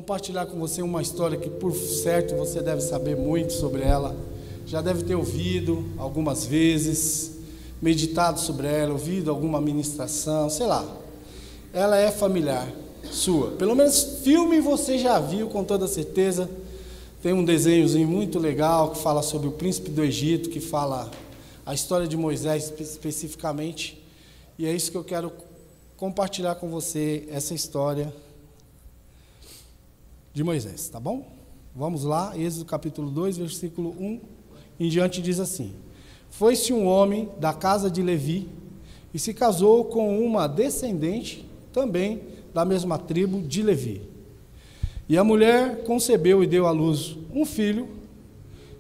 compartilhar com você uma história que, por certo, você deve saber muito sobre ela. Já deve ter ouvido algumas vezes, meditado sobre ela, ouvido alguma ministração, sei lá. Ela é familiar sua. Pelo menos filme você já viu, com toda certeza. Tem um desenhozinho muito legal que fala sobre o príncipe do Egito, que fala a história de Moisés especificamente. E é isso que eu quero compartilhar com você, essa história de Moisés, tá bom? Vamos lá, Êxodo capítulo 2, versículo 1 em diante diz assim: Foi-se um homem da casa de Levi e se casou com uma descendente também da mesma tribo de Levi. E a mulher concebeu e deu à luz um filho,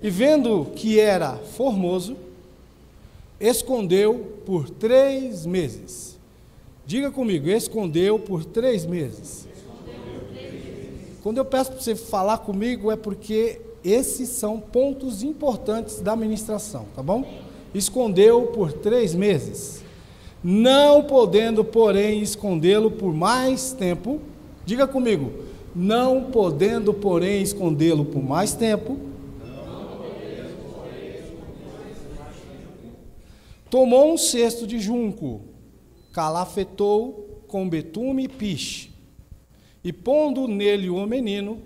e vendo que era formoso, escondeu por 3 meses. Diga comigo, escondeu por 3 meses. Quando eu peço para você falar comigo, é porque esses são pontos importantes da ministração, tá bom? Escondeu por 3 meses, não podendo, porém, escondê-lo por mais tempo. Diga comigo, não podendo, porém, escondê-lo por mais tempo. Tomou um cesto de junco, calafetou com betume e piche, e pondo nele o menino,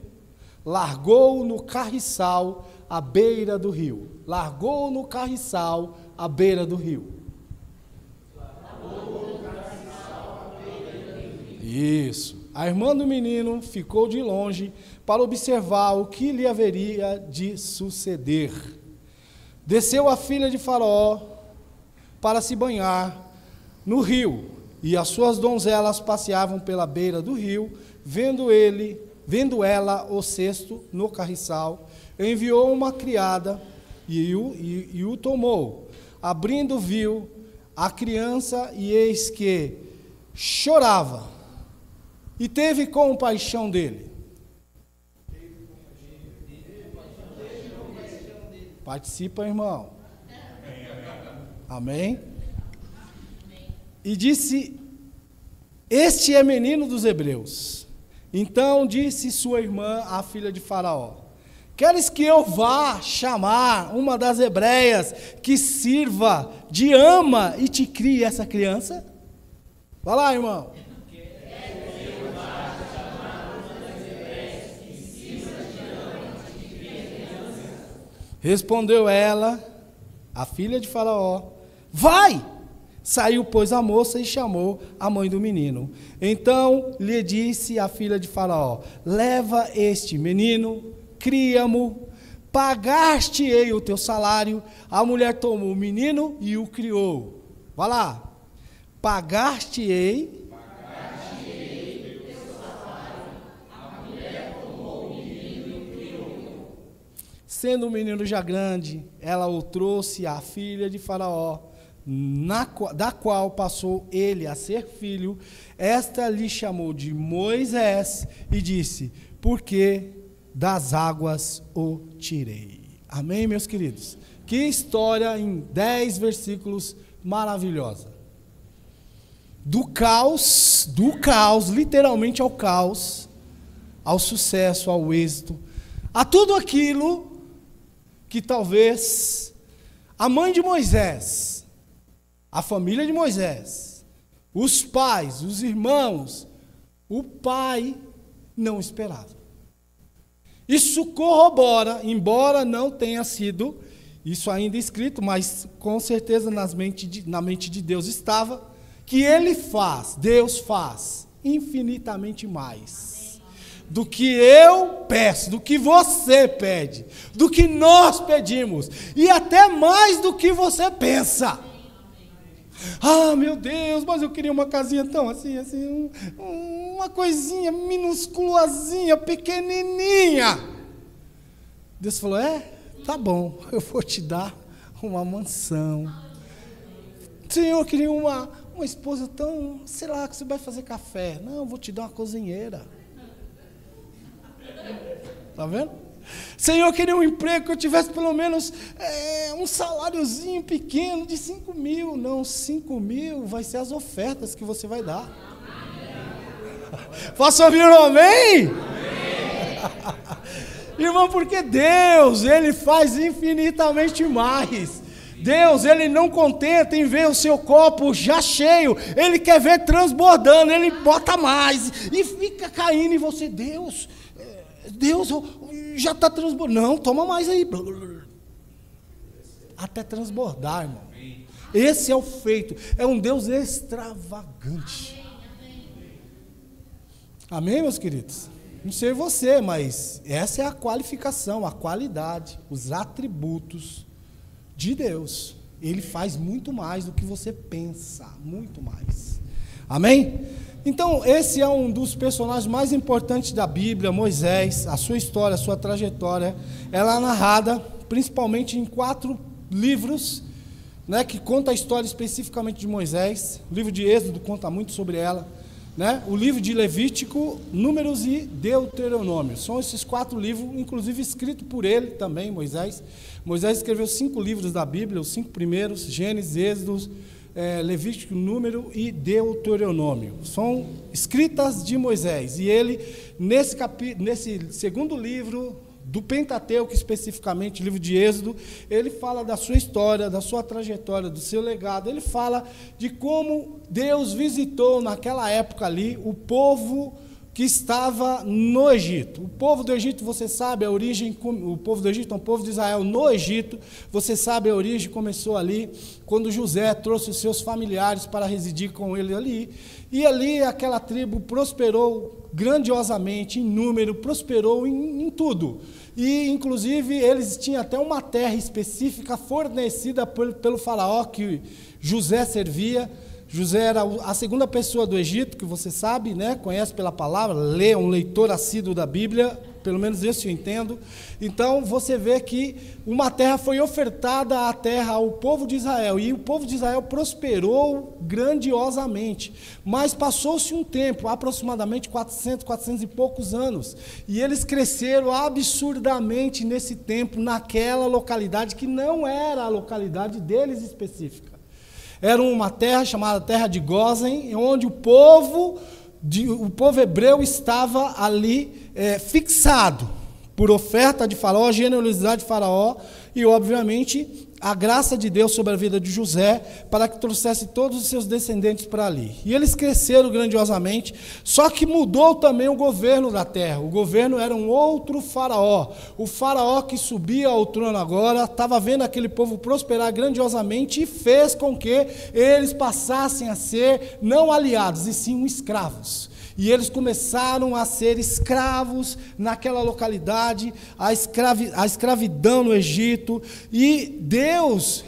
largou-o no carriçal à beira do rio. Largou-o no carriçal à beira do rio. Isso. A irmã do menino ficou de longe para observar o que lhe haveria de suceder. Desceu a filha de Faraó para se banhar no rio, e as suas donzelas passeavam pela beira do rio. Vendo ela o cesto no carriçal, enviou uma criada e o tomou. Abrindo, viu a criança, e eis que chorava, e teve compaixão dele. Participa, irmão. Amém? E disse: Este é menino dos hebreus. Então disse sua irmã, a filha de Faraó: Queres que eu vá chamar uma das hebreias que sirva de ama e te crie essa criança? Vai lá, irmão. Respondeu ela, a filha de Faraó: Vai! Saiu, pois, a moça e chamou a mãe do menino. Então lhe disse a filha de Faraó: Leva este menino, cria-mo, pagaste-ei o teu salário. A mulher tomou o menino e o criou. Vai lá. Pagaste-ei o teu salário. A mulher tomou o menino e o criou. Sendo o menino já grande, ela o trouxe à filha de Faraó, da qual passou ele a ser filho. Esta lhe chamou de Moisés e disse: Porque das águas o tirei. Amém, meus queridos? Que história em 10 versículos maravilhosa. Do caos, literalmente ao caos, ao sucesso, ao êxito, a tudo aquilo que talvez a mãe de Moisés, a família de Moisés, os pais, os irmãos, o pai não esperava. Isso corrobora, embora não tenha sido isso ainda escrito, mas com certeza na mente de Deus estava, que Deus faz infinitamente mais do que eu peço, do que você pede, do que nós pedimos, e até mais do que você pensa. Ah, meu Deus, mas eu queria uma casinha tão assim, uma coisinha minusculazinha, pequenininha. Deus falou: tá bom, eu vou te dar uma mansão. Senhor, eu queria uma esposa tão, sei lá, que você vai fazer café. Não, eu vou te dar uma cozinheira. Tá vendo? Senhor, eu queria um emprego que eu tivesse pelo menos um saláriozinho pequeno de 5 mil. Não, 5 mil vai ser as ofertas que você vai dar. Posso ouvir um amém? Amém. Irmão, porque Deus, Ele faz infinitamente mais. Deus, Ele não contenta em ver o seu copo já cheio, Ele quer ver transbordando, Ele bota mais, e fica caindo em você. Deus já está transbordando, não, toma mais aí, até transbordar, irmão. Esse é o feito, é um Deus extravagante. Amém, meus queridos? Não sei você, mas essa é a qualificação, a qualidade, os atributos de Deus. Ele faz muito mais do que você pensa, muito mais. Amém? Então, esse é um dos personagens mais importantes da Bíblia, Moisés. A sua história, a sua trajetória, ela é narrada principalmente em 4 livros, né, que conta a história especificamente de Moisés. O livro de Êxodo conta muito sobre ela, né? O livro de Levítico, Números e Deuteronômio. São esses 4 livros, inclusive escritos por ele também, Moisés. Moisés escreveu 5 livros da Bíblia, os 5 primeiros, Gênesis, Êxodo, Levítico, Número e Deuteronômio. São escritas de Moisés. E ele, nesse segundo livro do Pentateuco, especificamente, livro de Êxodo, ele fala da sua história, da sua trajetória, do seu legado. Ele fala de como Deus visitou naquela época ali o povo que estava no Egito. O povo do Egito, você sabe a origem, o povo do Egito, o povo de Israel no Egito, você sabe a origem, começou ali, quando José trouxe os seus familiares para residir com ele ali, e ali aquela tribo prosperou grandiosamente, em número, prosperou em tudo, e inclusive eles tinham até uma terra específica fornecida pelo faraó que José servia. José era a segunda pessoa do Egito, que você sabe, né? Conhece pela palavra, lê, um leitor assíduo da Bíblia, pelo menos isso eu entendo. Então, você vê que uma terra foi ofertada à terra ao povo de Israel, e o povo de Israel prosperou grandiosamente. Mas passou-se um tempo, aproximadamente 400 e poucos anos, e eles cresceram absurdamente nesse tempo, naquela localidade que não era a localidade deles específica. Era uma terra chamada Terra de Gósen, onde o povo hebreu estava ali fixado por oferta de Faraó, generosidade de Faraó e, obviamente, a graça de Deus sobre a vida de José para que trouxesse todos os seus descendentes para ali. E eles cresceram grandiosamente, só que mudou também o governo da terra. O governo era um outro faraó. O faraó que subia ao trono agora estava vendo aquele povo prosperar grandiosamente e fez com que eles passassem a ser não aliados, e sim escravos. E eles começaram a ser escravos naquela localidade, a escravidão no Egito, e Deus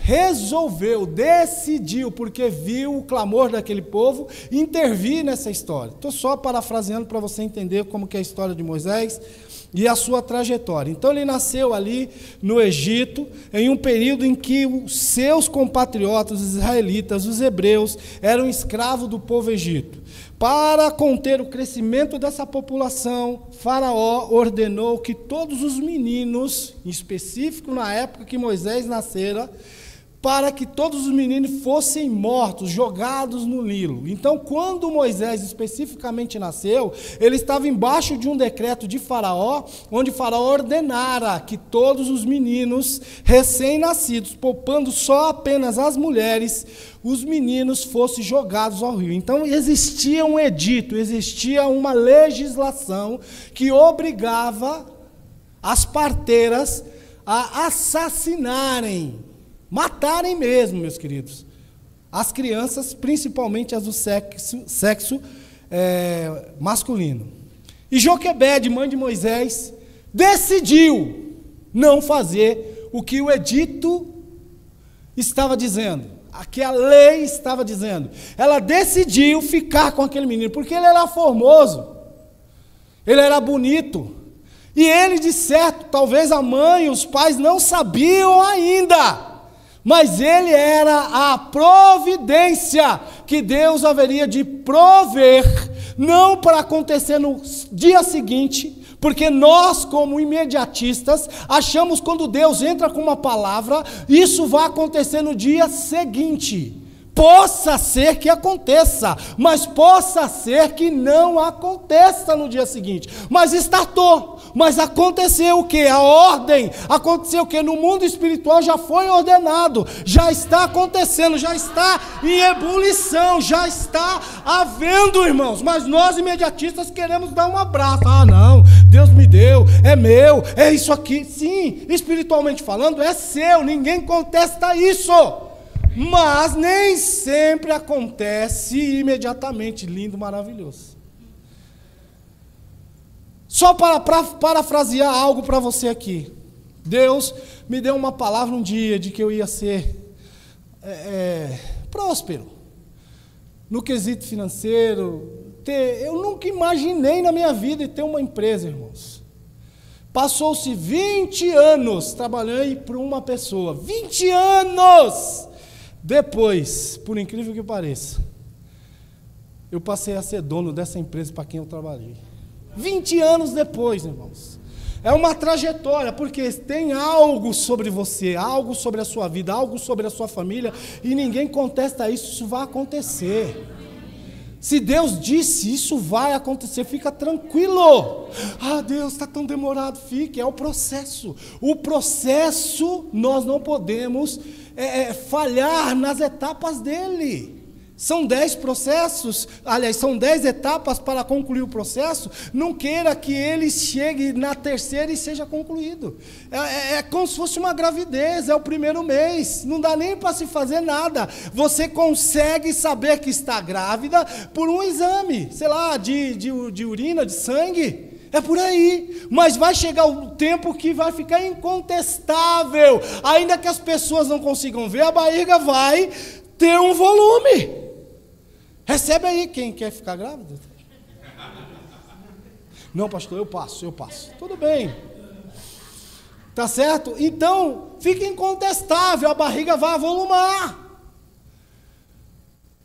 decidiu, porque viu o clamor daquele povo, intervir nessa história. Estou só parafraseando para você entender como que é a história de Moisés e a sua trajetória. Então ele nasceu ali no Egito, em um período em que os seus compatriotas, os israelitas, os hebreus, eram escravos do povo egito. Para conter o crescimento dessa população, Faraó ordenou que todos os meninos, em específico na época que Moisés nascera, para que todos os meninos fossem mortos, jogados no Nilo. Então, quando Moisés especificamente nasceu, ele estava embaixo de um decreto de Faraó, onde Faraó ordenara que todos os meninos recém-nascidos, poupando só apenas as mulheres, os meninos fossem jogados ao rio. Então, existia um edito, existia uma legislação que obrigava as parteiras a assassinarem, matarem mesmo, meus queridos, as crianças, principalmente as do sexo masculino. E Joquebede, mãe de Moisés, decidiu não fazer o que o edito estava dizendo, que a lei estava dizendo. Ela decidiu ficar com aquele menino, porque ele era formoso, ele era bonito, e ele, de certo, talvez a mãe e os pais não sabiam ainda, mas ele era a providência que Deus haveria de prover, não para acontecer no dia seguinte, porque nós, como imediatistas, achamos que quando Deus entra com uma palavra, isso vai acontecer no dia seguinte. Possa ser que aconteça, mas possa ser que não aconteça no dia seguinte. Mas startou. mas aconteceu o quê? A ordem. Aconteceu o quê? No mundo espiritual já foi ordenado, já está acontecendo, já está em ebulição, já está havendo, irmãos. Mas nós imediatistas queremos dar um abraço. Ah, não, Deus me deu, é meu, é isso aqui. Sim, espiritualmente falando, é seu, ninguém contesta isso. Mas nem sempre acontece imediatamente. Lindo, maravilhoso. Só para parafrasear algo para você aqui. Deus me deu uma palavra um dia de que eu ia ser próspero. No quesito financeiro. Eu nunca imaginei na minha vida ter uma empresa, irmãos. Passou-se 20 anos trabalhando para uma pessoa. 20 anos! Depois, por incrível que pareça, eu passei a ser dono dessa empresa para quem eu trabalhei. 20 anos depois, irmãos. É uma trajetória, porque tem algo sobre você, algo sobre a sua vida, algo sobre a sua família, e ninguém contesta isso, isso vai acontecer. Se Deus disse, isso vai acontecer, fica tranquilo. Ah, Deus, está tão demorado, fique, é o processo. O processo, nós não podemos falhar nas etapas dele. São 10 processos, aliás, são 10 etapas para concluir o processo. Não queira que ele chegue na terceira e seja concluído. É como se fosse uma gravidez, é o primeiro mês, não dá nem para se fazer nada. Você consegue saber que está grávida por um exame, sei lá, de urina, de sangue. É por aí, mas vai chegar o tempo que vai ficar incontestável. Ainda que as pessoas não consigam ver, a barriga vai ter um volume. Recebe aí quem quer ficar grávida. Não, pastor, eu passo. Tudo bem. Tá certo? Então, fica incontestável, a barriga vai avolumar.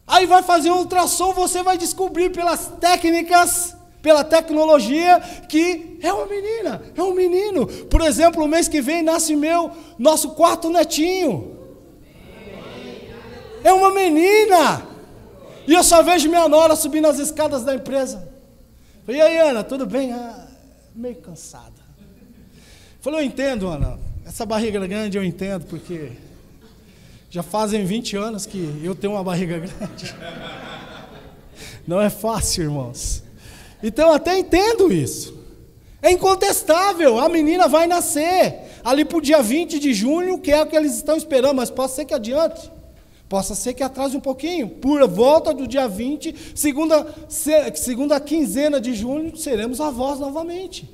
Aí vai fazer um ultrassom, você vai descobrir pelas técnicas, pela tecnologia, que é uma menina, é um menino. Por exemplo, o mês que vem nasce nosso quarto netinho. É uma menina. E eu só vejo minha nora subindo as escadas da empresa. Falei, e aí, Ana, tudo bem? Ah, meio cansada. Falei, eu entendo, Ana, essa barriga grande eu entendo, porque já fazem 20 anos que eu tenho uma barriga grande. Não é fácil, irmãos. Então eu até entendo isso. É incontestável, a menina vai nascer ali para o dia 20 de junho, que é o que eles estão esperando, mas pode ser que adiante. Possa ser que atrase um pouquinho. Por volta do dia 20, segunda quinzena de junho, seremos avós novamente.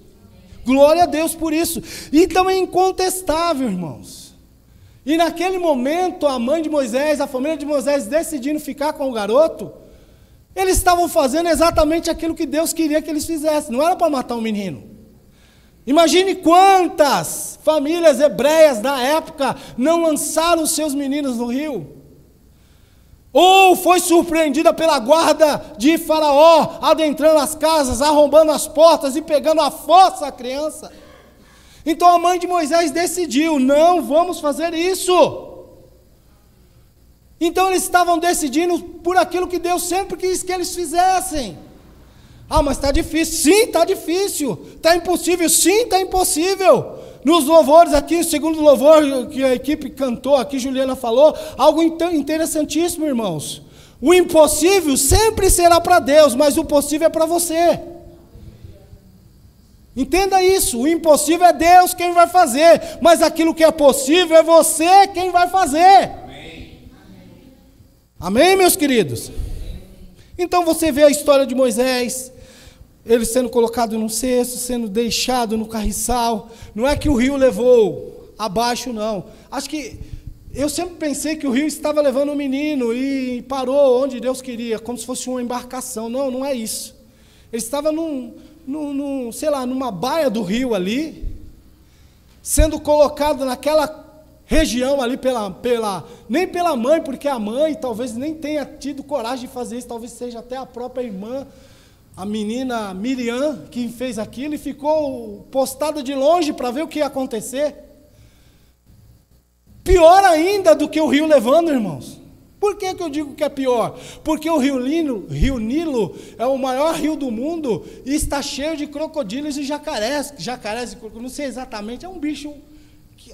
Glória a Deus por isso. Então é incontestável, irmãos. E naquele momento, a mãe de Moisés, a família de Moisés, decidindo ficar com o garoto, eles estavam fazendo exatamente aquilo que Deus queria que eles fizessem. Não era para matar um menino. Imagine quantas famílias hebreias da época não lançaram os seus meninos no rio. Ou foi surpreendida pela guarda de Faraó, adentrando as casas, arrombando as portas e pegando à força a criança. Então a mãe de Moisés decidiu, não vamos fazer isso. Então eles estavam decidindo por aquilo que Deus sempre quis que eles fizessem. Ah, mas está difícil. Sim, está difícil. Está impossível. Sim, está impossível. Nos louvores aqui, o segundo louvor que a equipe cantou aqui, Juliana falou, algo interessantíssimo, irmãos. O impossível sempre será para Deus, mas o possível é para você. Entenda isso, o impossível é Deus quem vai fazer, mas aquilo que é possível é você quem vai fazer. Amém, Amém, meus queridos? Então você vê a história de Moisés, ele sendo colocado num cesto, sendo deixado no carriçal. Não é que o rio levou abaixo, não. Acho que eu sempre pensei que o rio estava levando o menino e parou onde Deus queria, como se fosse uma embarcação. Não, não é isso. Ele estava sei lá, numa baia do rio ali, sendo colocado naquela região ali nem pela mãe, porque a mãe talvez nem tenha tido coragem de fazer isso, talvez seja até a própria irmã, a menina Miriam, que fez aquilo e ficou postada de longe para ver o que ia acontecer. Pior ainda do que o rio levando, irmãos. Por que eu digo que é pior? Porque o Rio Nilo é o maior rio do mundo e está cheio de crocodilos e jacarés. Jacarés e crocodilos, não sei exatamente, é um bicho,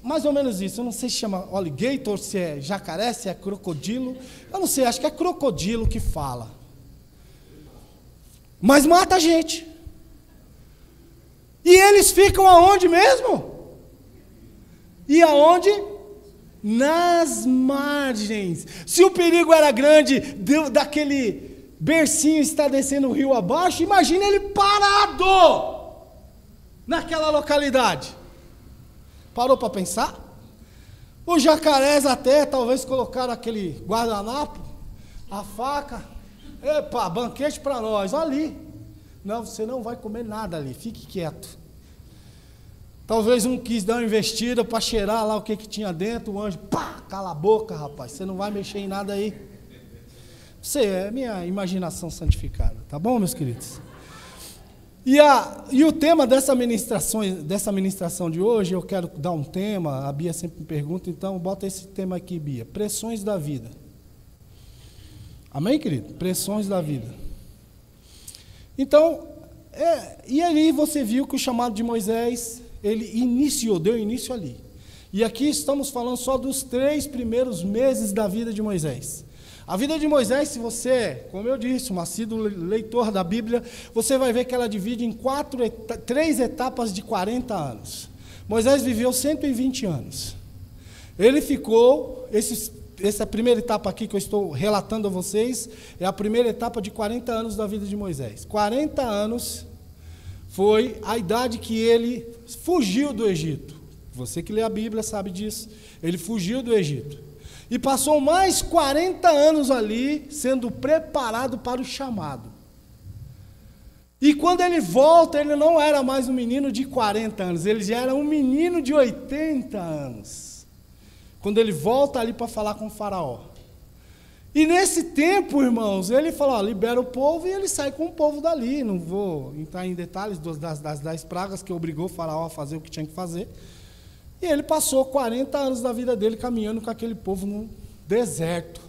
mais ou menos isso. Eu não sei se chama alligator, se é jacaré, se é crocodilo. Eu não sei, acho que é crocodilo que fala. Mas mata a gente. E eles ficam aonde mesmo? E aonde? Nas margens. Se o perigo era grande, daquele bercinho está descendo o rio abaixo, imagina ele parado naquela localidade. Parou para pensar? Os jacarés até talvez colocaram aquele guardanapo, a faca, epa, banquete para nós, ali. Não, você não vai comer nada ali, fique quieto. Talvez um quis dar uma investida para cheirar lá o que tinha dentro, o anjo, pá, cala a boca, rapaz, você não vai mexer em nada aí. Isso é minha imaginação santificada, tá bom, meus queridos? E o tema dessa ministração de hoje, eu quero dar um tema, a Bia sempre me pergunta, então bota esse tema aqui, Bia, pressões da vida. Amém, querido? Pressões da vida. Então, e ali você viu que o chamado de Moisés, ele deu início ali. E aqui estamos falando só dos 3 primeiros meses da vida de Moisés. A vida de Moisés, se você, como eu disse, um assíduo leitor da Bíblia, você vai ver que ela divide em 3 etapas de 40 anos. Moisés viveu 120 anos. Ele ficou, essa primeira etapa aqui que eu estou relatando a vocês, é a primeira etapa de 40 anos da vida de Moisés. 40 anos foi a idade que ele fugiu do Egito. Você que lê a Bíblia sabe disso. Ele fugiu do Egito. E passou mais 40 anos ali, sendo preparado para o chamado. E quando ele volta, ele não era mais um menino de 40 anos, ele já era um menino de 80 anos. Quando ele volta ali para falar com o faraó. E nesse tempo, irmãos, ele falou, ó, libera o povo, e ele sai com o povo dali. Não vou entrar em detalhes das 10 pragas que obrigou o faraó a fazer o que tinha que fazer. E ele passou 40 anos da vida dele caminhando com aquele povo no deserto,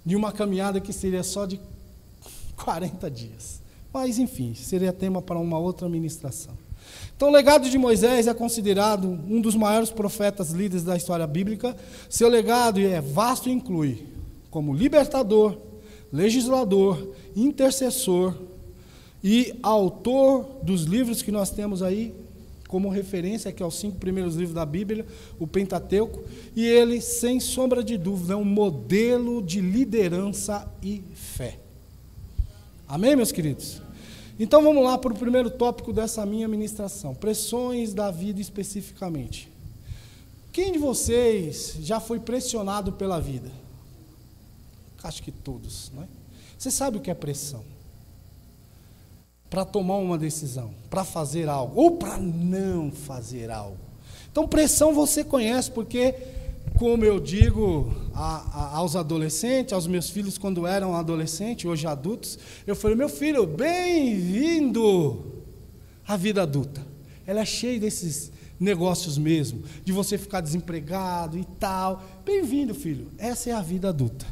de uma caminhada que seria só de 40 dias. Mas, enfim, seria tema para uma outra ministração. Então, o legado de Moisés é considerado um dos maiores profetas líderes da história bíblica. Seu legado é vasto e inclui como libertador, legislador, intercessor e autor dos livros que nós temos aí como referência, que é os 5 primeiros livros da Bíblia, o Pentateuco, e ele, sem sombra de dúvida, é um modelo de liderança e fé. Amém, meus queridos? Então vamos lá para o primeiro tópico dessa minha ministração, pressões da vida especificamente. Quem de vocês já foi pressionado pela vida? Acho que todos, não é? Você sabe o que é pressão? Para tomar uma decisão, para fazer algo, ou para não fazer algo. Então, pressão você conhece, porque, como eu digo aos adolescentes, aos meus filhos quando eram adolescentes, hoje adultos, eu falei, meu filho, bem-vindo à vida adulta. Ela é cheia desses negócios mesmo, de você ficar desempregado e tal. Bem-vindo, filho, essa é a vida adulta.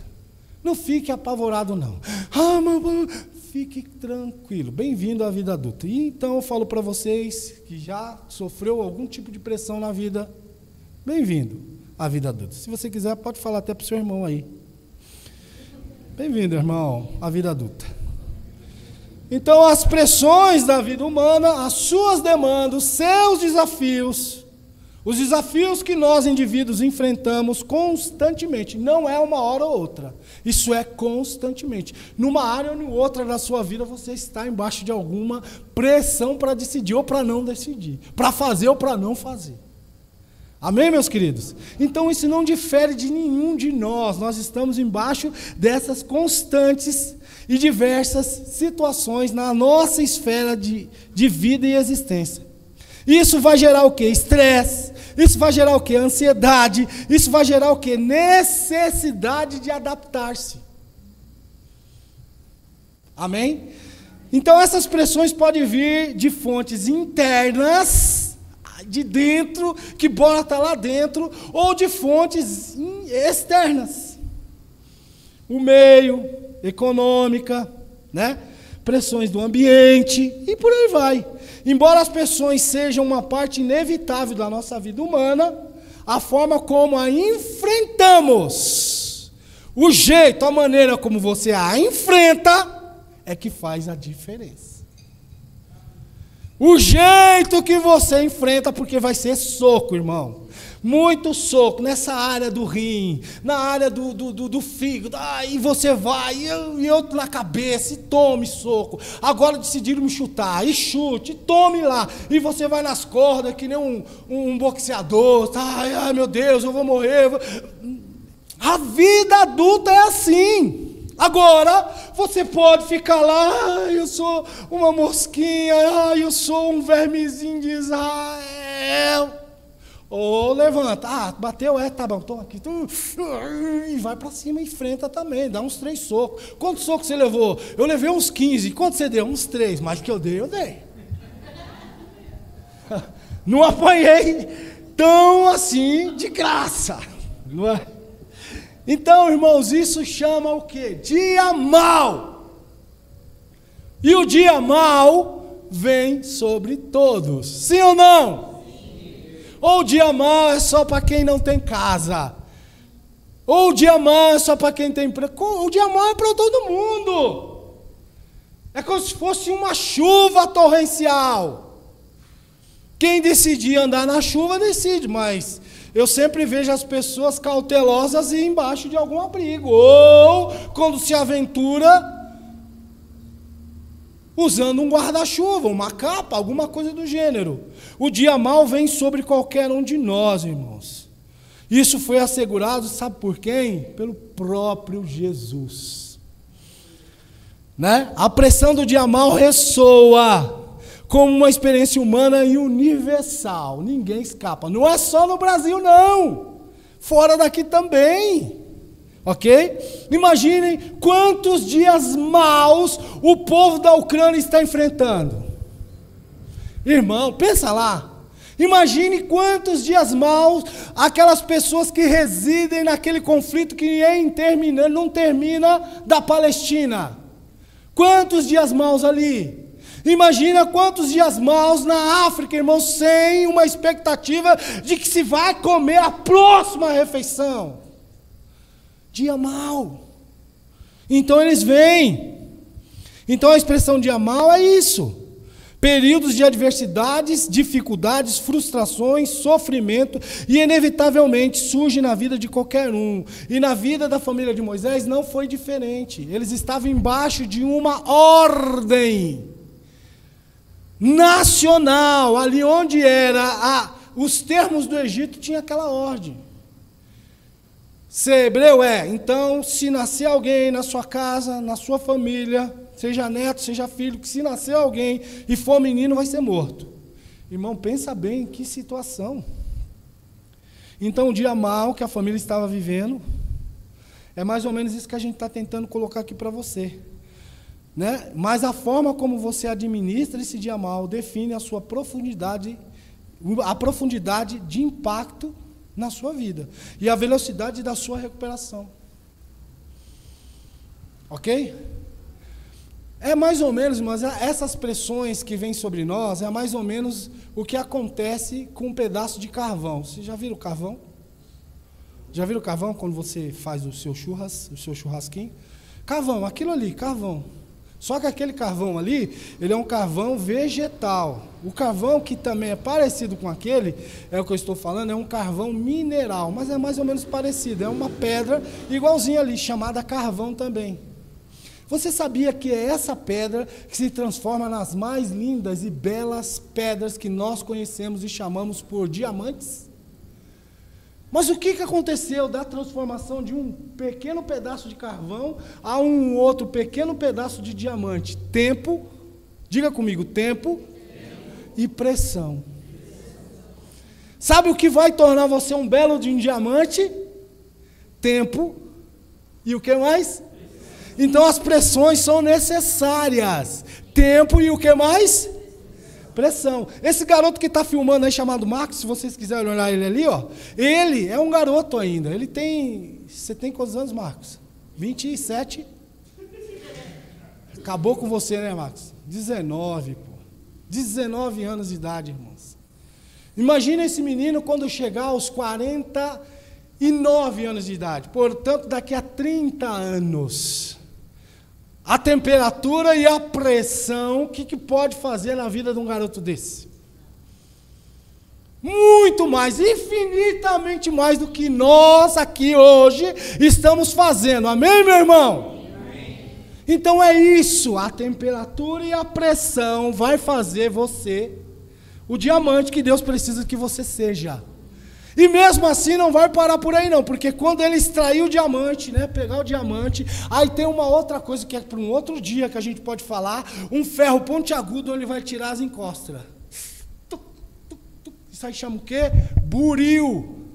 Não fique apavorado, não. Ah, mamãe, fique tranquilo. Bem-vindo à vida adulta. E então eu falo para vocês que já sofreu algum tipo de pressão na vida, bem-vindo à vida adulta. Se você quiser, pode falar até para o seu irmão aí. Bem-vindo, irmão, à vida adulta. Então, as pressões da vida humana, as suas demandas, os seus desafios, os desafios que nós, indivíduos, enfrentamos constantemente, não é uma hora ou outra, isso é constantemente. Numa área ou em outra da sua vida, você está embaixo de alguma pressão para decidir ou para não decidir, para fazer ou para não fazer. Amém, meus queridos? Então, isso não difere de nenhum de nós, nós estamos embaixo dessas constantes e diversas situações na nossa esfera de vida e existência. Isso vai gerar o quê? Estresse. Isso vai gerar o quê? Ansiedade. Isso vai gerar o quê? Necessidade de adaptar-se. Amém? Então essas pressões podem vir de fontes internas, de dentro, que bota lá dentro, ou de fontes externas. o meio, econômica, né? Pressões do ambiente e por aí vai. Embora as pressões sejam uma parte inevitável da nossa vida humana, a forma como a enfrentamos, o jeito, a maneira como você a enfrenta, é que faz a diferença. O jeito que você enfrenta, porque vai ser soco, irmão. Muito soco nessa área do rim, na área do fígado, e você vai, e outro na cabeça, e tome soco. Agora decidiram me chutar, e chute, e tome lá. E você vai nas cordas, que nem um boxeador. Ai, meu Deus, eu vou morrer. A vida adulta é assim. Agora, você pode ficar lá, eu sou uma mosquinha, eu sou um vermezinho de Israel. Ou levanta, bateu, tá bom, estou aqui. E vai para cima e enfrenta também, dá uns 3 socos. Quantos socos você levou? Eu levei uns 15. Quantos você deu? Uns 3, mas que eu dei. Não apanhei tão assim de graça. Não é? Então, irmãos, isso chama o quê? Dia mau. E o dia mau vem sobre todos. Sim ou não? Ou o dia mau é só para quem não tem casa. Ou o dia mau é só para quem tem emprego. O dia mau é para todo mundo. É como se fosse uma chuva torrencial. Quem decidir andar na chuva, decide. Mas eu sempre vejo as pessoas cautelosas e embaixo de algum abrigo. Ou quando se aventura usando um guarda-chuva, uma capa, alguma coisa do gênero. O dia mau vem sobre qualquer um de nós, irmãos. Isso foi assegurado, sabe por quem? Pelo próprio Jesus. Né? A pressão do dia mau ressoa como uma experiência humana e universal. Ninguém escapa. Não é só no Brasil, não. Fora daqui também. Ok? Imaginem quantos dias maus o povo da Ucrânia está enfrentando. Irmão, pensa lá. Imagine quantos dias maus aquelas pessoas que residem naquele conflito que não termina da Palestina. Quantos dias maus ali? Imagina quantos dias maus na África, irmãos, sem uma expectativa de que se vai comer a próxima refeição. Dia mau. Então eles vêm. Então a expressão dia mau é isso. Períodos de adversidades, dificuldades, frustrações, sofrimento, e inevitavelmente surge na vida de qualquer um. E na vida da família de Moisés não foi diferente. Eles estavam embaixo de uma ordem nacional, ali onde era os termos do Egito, tinha aquela ordem. Ser hebreu então, se nascer alguém na sua casa, na sua família, seja neto, seja filho, que se nascer alguém e for menino, vai ser morto. Irmão, pensa bem, que situação. Então, o dia mau que a família estava vivendo, é mais ou menos isso que a gente está tentando colocar aqui para você. Né? Mas a forma como você administra esse dia mau define a sua profundidade, a profundidade de impacto na sua vida e a velocidade da sua recuperação. Ok? É mais ou menos, mas essas pressões que vêm sobre nós é mais ou menos o que acontece com um pedaço de carvão. Vocês já viram o carvão? Já viram o carvão quando você faz o seu churrasquinho? Carvão, aquilo ali, carvão. Só que aquele carvão ali, ele é um carvão vegetal. O carvão que também é parecido com aquele, é o que eu estou falando, é um carvão mineral, mas é mais ou menos parecido. É uma pedra igualzinha ali, chamada carvão também. Você sabia que é essa pedra que se transforma nas mais lindas e belas pedras que nós conhecemos e chamamos por diamantes? Mas o que aconteceu da transformação de um pequeno pedaço de carvão a um outro pequeno pedaço de diamante? Tempo, diga comigo, tempo e pressão. Sabe o que vai tornar você um belo de um diamante? Tempo e o que mais? Então as pressões são necessárias. Tempo e o que mais? Pressão. Esse garoto que está filmando aí, chamado Marcos, se vocês quiserem olhar ele ali, ó, ele é um garoto ainda. Ele tem... Você tem quantos anos, Marcos? 27? Acabou com você, né, Marcos? 19, pô. 19 anos de idade, irmãos. Imagina esse menino quando chegar aos 49 anos de idade. Portanto, daqui a 30 anos. A temperatura e a pressão, o que pode fazer na vida de um garoto desse? Muito mais, infinitamente mais do que nós aqui hoje estamos fazendo. Amém, meu irmão? Amém. Então é isso, a temperatura e a pressão vai fazer você o diamante que Deus precisa que você seja. E mesmo assim não vai parar por aí não, porque quando ele extrair o diamante, né, pegar o diamante, aí tem uma outra coisa que é para um outro dia que a gente pode falar, um ferro pontiagudo onde ele vai tirar as encostas. Isso aí chama o quê? Buril.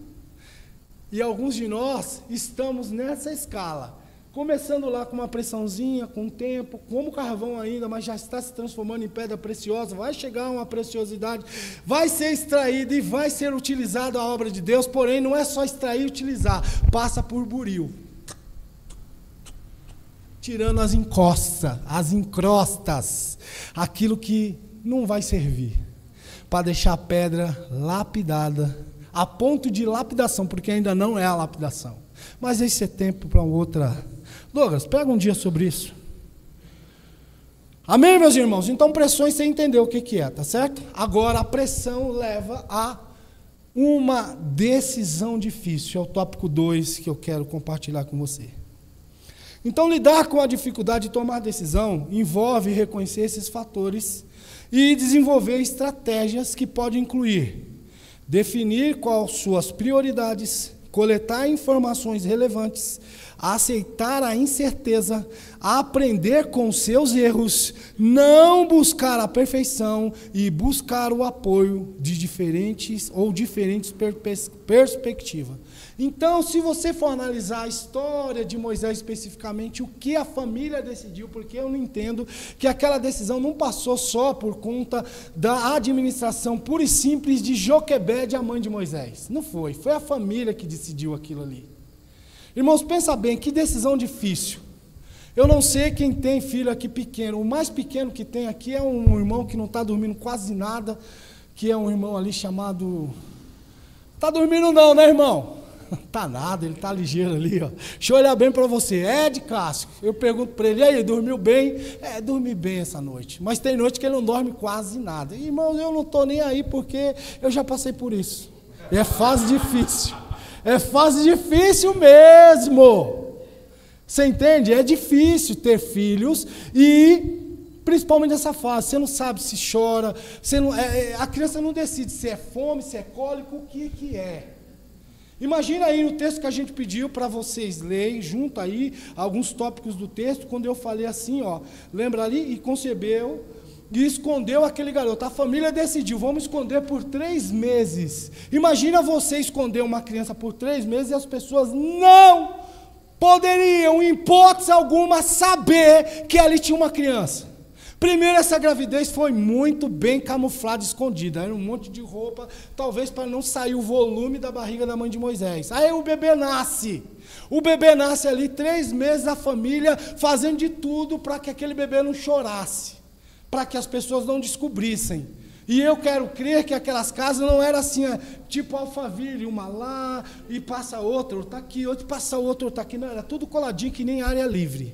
E alguns de nós estamos nessa escala. Começando lá com uma pressãozinha, com o tempo, como carvão ainda, mas já está se transformando em pedra preciosa, vai chegar uma preciosidade, vai ser extraída e vai ser utilizada a obra de Deus, porém não é só extrair e utilizar, passa por buril. Tirando as encostas, as encrostas, aquilo que não vai servir. Para deixar a pedra lapidada, a ponto de lapidação, porque ainda não é a lapidação. Mas esse é tempo para outra. Douglas, pega um dia sobre isso. Amém, meus irmãos? Então, pressões, você entendeu o que é, tá certo? Agora, a pressão leva a uma decisão difícil. É o tópico 2 que eu quero compartilhar com você. Então, lidar com a dificuldade de tomar decisão envolve reconhecer esses fatores e desenvolver estratégias que podem incluir definir quais suas prioridades, coletar informações relevantes, aceitar a incerteza, aprender com seus erros, não buscar a perfeição e buscar o apoio de diferentes perspectivas. Então, se você for analisar a história de Moisés especificamente, o que a família decidiu, porque eu não entendo que aquela decisão não passou só por conta da administração pura e simples de Joquebede, a mãe de Moisés. Não foi, foi a família que decidiu aquilo ali. Irmãos, pensa bem, que decisão difícil. Eu não sei quem tem filho aqui pequeno, o mais pequeno que tem aqui é um irmão que não está dormindo quase nada, que é um irmão ali chamado... Está dormindo não, né, irmão? Tá nada, ele tá ligeiro ali, ó. Deixa eu olhar bem para você. De Cássio. Eu pergunto para ele, e aí, dormiu bem? Dormi bem essa noite. Mas tem noite que ele não dorme quase nada. Irmãos, eu não tô nem aí porque eu já passei por isso. É fase difícil. É fase difícil mesmo. Você entende? É difícil ter filhos e principalmente nessa fase, você não sabe se chora, você não, a criança não decide se é fome, se é cólico, o que é. Imagina aí o texto que a gente pediu para vocês lerem, junto aí alguns tópicos do texto, quando eu falei assim, ó, lembra ali? E concebeu e escondeu aquele garoto. A família decidiu, vamos esconder por 3 meses. Imagina você esconder uma criança por 3 meses e as pessoas não poderiam, em hipótese alguma, saber que ali tinha uma criança. Primeiro, essa gravidez foi muito bem camuflada, escondida. Era um monte de roupa, talvez para não sair o volume da barriga da mãe de Moisés. Aí o bebê nasce. O bebê nasce ali, 3 meses, a família fazendo de tudo para que aquele bebê não chorasse, para que as pessoas não descobrissem. E eu quero crer que aquelas casas não eram assim, tipo Alphaville, uma lá e passa outra, outra aqui, outra passa outra, outra aqui. Não, era tudo coladinho que nem área livre.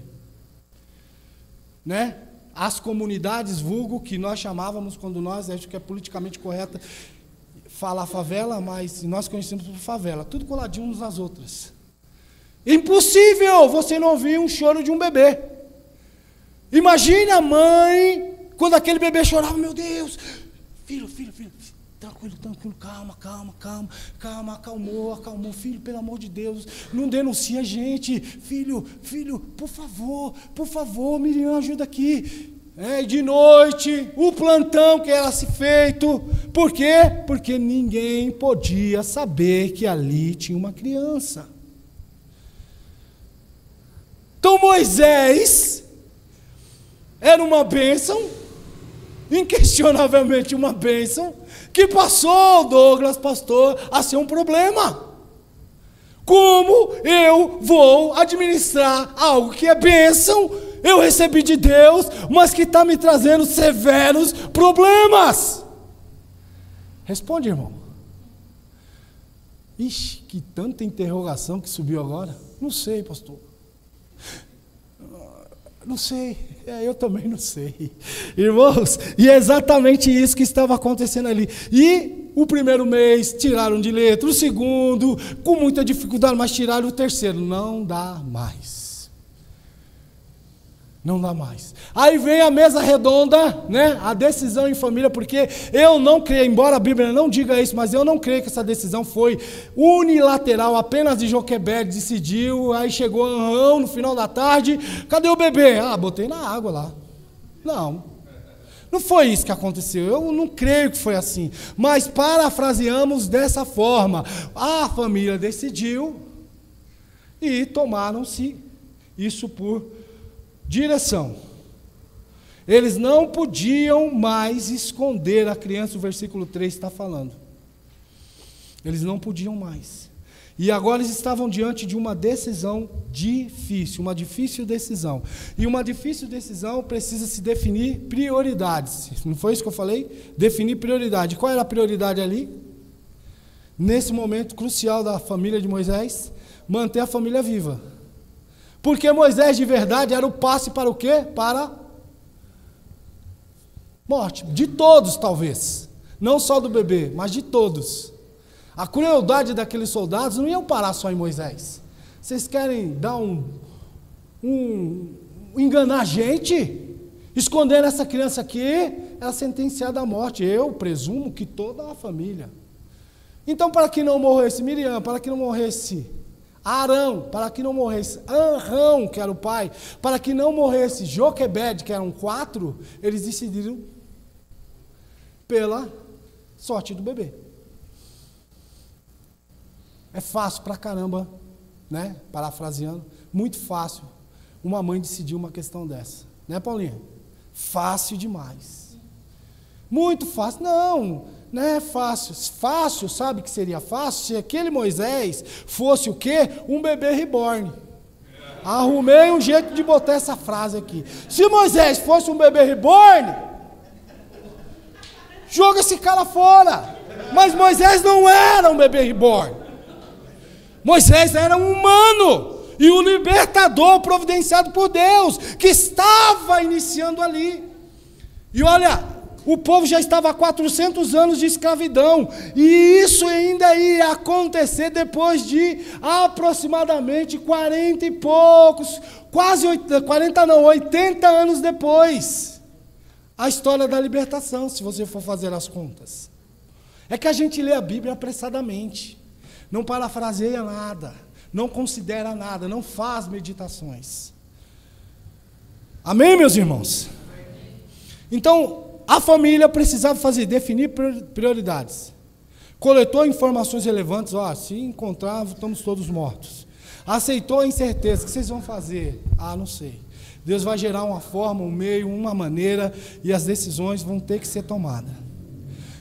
Né? As comunidades, vulgo, que nós chamávamos, quando nós, acho que é politicamente correto falar favela, mas nós conhecemos por favela, tudo coladinho umas nas outras. Impossível você não ouvir um choro de um bebê. Imagine a mãe, quando aquele bebê chorava, meu Deus, filho, tranquilo, calma, acalmou, filho, pelo amor de Deus, não denuncia a gente, filho, por favor, Miriam, ajuda aqui. De noite, o plantão que era se feito, por quê? Porque ninguém podia saber que ali tinha uma criança. Então Moisés era uma bênção, inquestionavelmente uma bênção, que passou, Douglas, pastor, a ser um problema. Como eu vou administrar algo que é bênção, eu recebi de Deus, mas que está me trazendo severos problemas? Responde, irmão. Ixi, que tanta interrogação que subiu agora. Não sei, pastor. Não sei, eu também não sei. Irmãos, e é exatamente isso que estava acontecendo ali. E o primeiro mês tiraram de letra, o segundo, com muita dificuldade, mas tiraram o terceiro. Não dá mais. Não dá mais. Aí vem a mesa redonda, né? A decisão em família, porque eu não creio, embora a Bíblia não diga isso, mas eu não creio que essa decisão foi unilateral, apenas de Joquebede decidiu, aí chegou Anrão no final da tarde, cadê o bebê? Ah, botei na água lá. Não foi isso que aconteceu, eu não creio que foi assim, mas parafraseamos dessa forma, a família decidiu e tomaram-se isso por direção. Eles não podiam mais esconder a criança, o versículo 3 está falando. Eles não podiam mais. E agora eles estavam diante de uma decisão difícil, uma difícil decisão. E uma difícil decisão precisa se definir prioridades. Não foi isso que eu falei? Definir prioridade. Qual era a prioridade ali? Nesse momento crucial da família de Moisés, manter a família viva. Porque Moisés de verdade era o passe para o quê? Para morte. De todos, talvez. Não só do bebê, mas de todos. A crueldade daqueles soldados não iam parar só em Moisés. Vocês querem dar enganar a gente? Esconder essa criança aqui, ela é sentenciada à morte. Eu presumo que toda a família. Então, para que não morresse Miriam, para que não morresse Arão, para que não morresse Anrão, que era o pai, para que não morresse Joquebede, que eram 4, eles decidiram pela sorte do bebê. É fácil pra caramba, né? Parafraseando, muito fácil uma mãe decidir uma questão dessa, né, Paulinha? Fácil demais. Muito fácil. Não é fácil. Fácil, sabe que seria fácil? Se aquele Moisés fosse o quê? Um bebê reborn. Arrumei um jeito de botar essa frase aqui. Se Moisés fosse um bebê reborn, joga esse cara fora. Mas Moisés não era um bebê reborn. Moisés era um humano e um libertador providenciado por Deus, que estava iniciando ali. E olha, o povo já estava há 400 anos de escravidão, e isso ainda ia acontecer depois de aproximadamente 40 e poucos, quase 80 anos depois. A história da libertação, se você for fazer as contas. É que a gente lê a Bíblia apressadamente, não parafraseia nada, não considera nada, não faz meditações. Amém, meus irmãos? Então, a família precisava definir prioridades. Coletou informações relevantes, se encontrar, estamos todos mortos. Aceitou a incerteza, o que vocês vão fazer? Não sei. Deus vai gerar uma forma, um meio, uma maneira, e as decisões vão ter que ser tomadas.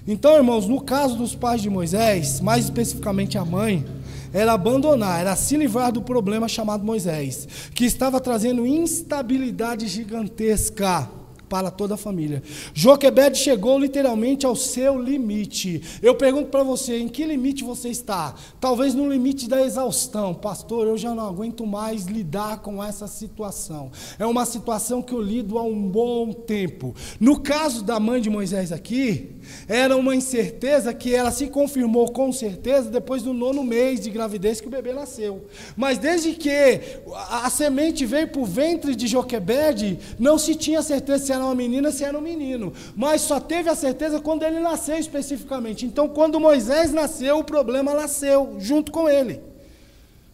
Então, irmãos, no caso dos pais de Moisés, mais especificamente a mãe, era abandonar, era se livrar do problema chamado Moisés, que estava trazendo instabilidade gigantesca para toda a família. Joquebede chegou literalmente ao seu limite. Eu pergunto para você, em que limite você está? Talvez no limite da exaustão. Pastor, eu já não aguento mais lidar com essa situação. É uma situação que eu lido há um bom tempo. No caso da mãe de Moisés aqui, era uma incerteza que ela se confirmou com certeza depois do 9º mês de gravidez que o bebê nasceu. Mas desde que a semente veio para o ventre de Joquebede, não se tinha certeza se era uma menina, se era um menino. Mas só teve a certeza quando ele nasceu especificamente. Então, quando Moisés nasceu, o problema nasceu junto com ele.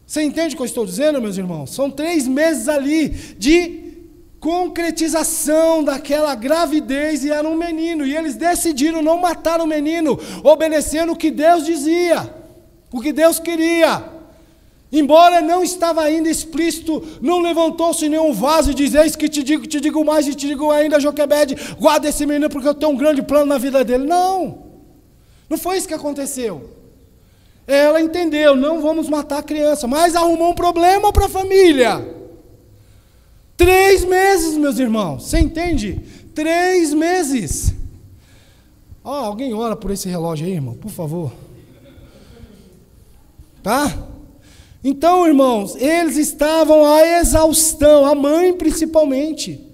Você entende o que eu estou dizendo, meus irmãos? São 3 meses ali de concretização daquela gravidez, e era um menino, e eles decidiram não matar o menino, obedecendo o que Deus dizia, o que Deus queria, embora não estava ainda explícito. Não levantou-se nenhum vaso e diz: eis que te digo mais, e te digo ainda, Joquebede, guarda esse menino porque eu tenho um grande plano na vida dele. Não foi isso que aconteceu. Ela entendeu, não vamos matar a criança, mas arrumou um problema para a família. 3 meses, meus irmãos, você entende? 3 meses. Alguém ora por esse relógio aí, irmão, por favor. Tá? Então, irmãos, eles estavam à exaustão, a mãe principalmente.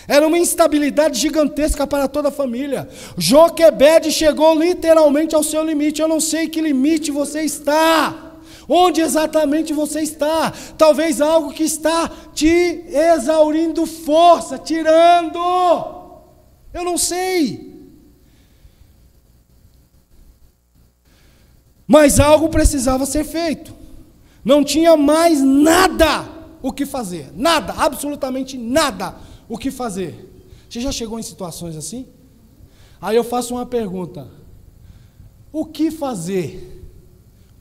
Era uma instabilidade gigantesca para toda a família. Joquebede chegou literalmente ao seu limite. Eu não sei que limite você está. Onde exatamente você está? Talvez algo que está te exaurindo força, tirando. Eu não sei. Mas algo precisava ser feito. Não tinha mais nada o que fazer. Nada, absolutamente nada o que fazer. Você já chegou em situações assim? Aí eu faço uma pergunta. O que fazer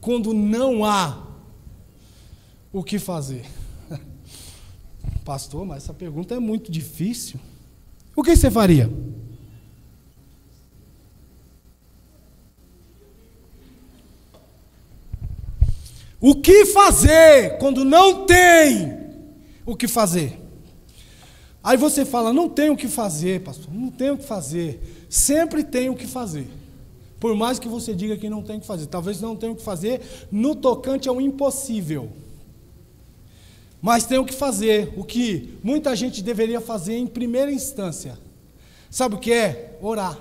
quando não há o que fazer? Pastor, mas essa pergunta é muito difícil. O que você faria? O que fazer quando não tem o que fazer? Aí você fala, não tem o que fazer, pastor, não tem o que fazer. Sempre tem o que fazer. Por mais que você diga que não tem o que fazer. Talvez não tenha o que fazer no tocante ao impossível. Mas tem o que fazer, o que muita gente deveria fazer em primeira instância. Sabe o que é? Orar.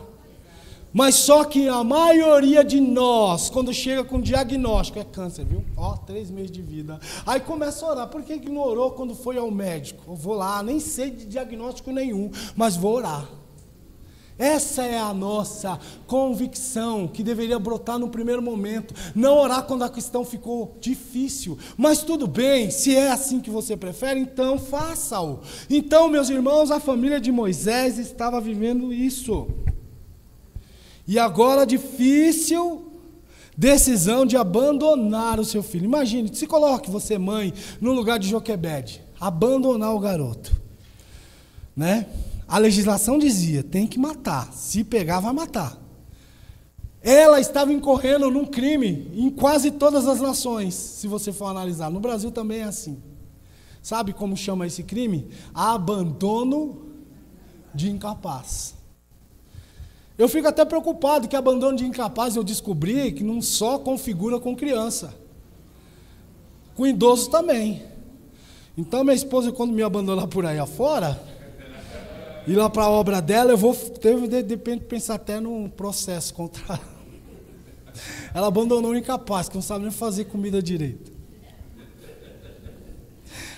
Mas só que a maioria de nós, quando chega com diagnóstico, é câncer, viu? 3 meses de vida. Aí começa a orar. Por que não orou quando foi ao médico? Eu vou lá, nem sei de diagnóstico nenhum, mas vou orar. Essa é a nossa convicção que deveria brotar no primeiro momento. Não orar quando a questão ficou difícil. Mas tudo bem, se é assim que você prefere, então faça-o. Então, meus irmãos, a família de Moisés estava vivendo isso. E agora a difícil decisão de abandonar o seu filho. Imagine, se coloque você, mãe, no lugar de Joquebede. Abandonar o garoto. Né? A legislação dizia, tem que matar. Se pegar, vai matar. Ela estava incorrendo num crime em quase todas as nações, se você for analisar. No Brasil também é assim. Sabe como chama esse crime? Abandono de incapaz. Eu fico até preocupado que abandono de incapaz eu descobri que não só configura com criança. Com idoso também. Então minha esposa, quando me abandonar por aí afora, ir lá para a obra dela, eu vou de repente pensar até num processo contra ela. Ela abandonou o incapaz, que não sabe nem fazer comida direito.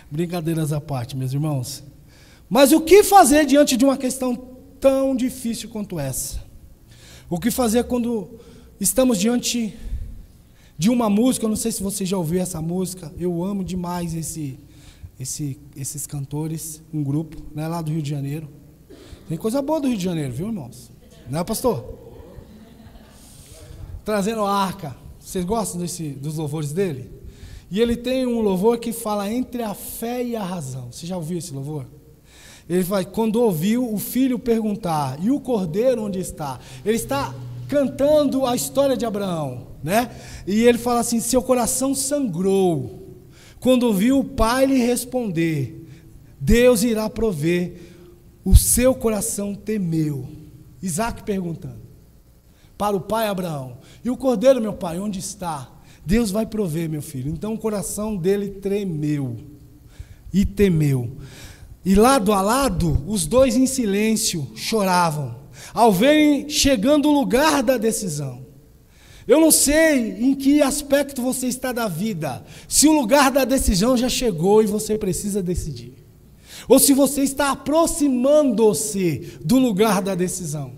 Brincadeiras à parte, meus irmãos. Mas o que fazer diante de uma questão tão difícil quanto essa? O que fazer quando estamos diante de uma música? Eu não sei se você já ouviu essa música. Eu amo demais esses cantores, um grupo, né, lá do Rio de Janeiro. Tem coisa boa do Rio de Janeiro, viu, irmãos? Não é, pastor? Trazendo a arca. Vocês gostam dos louvores dele? E ele tem um louvor que fala entre a fé e a razão. Você já ouviu esse louvor? Ele vai, quando ouviu o filho perguntar, e o cordeiro onde está? Ele está cantando a história de Abraão, né? E ele fala assim, seu coração sangrou, quando ouviu o pai lhe responder, Deus irá prover, o seu coração temeu. Isaac perguntando, para o pai Abraão, e o cordeiro, meu pai, onde está? Deus vai prover, meu filho. Então o coração dele tremeu, e temeu. E lado a lado, os dois em silêncio choravam, ao verem chegando o lugar da decisão. Eu não sei em que aspecto você está da vida, se o lugar da decisão já chegou e você precisa decidir, ou se você está aproximando-se do lugar da decisão,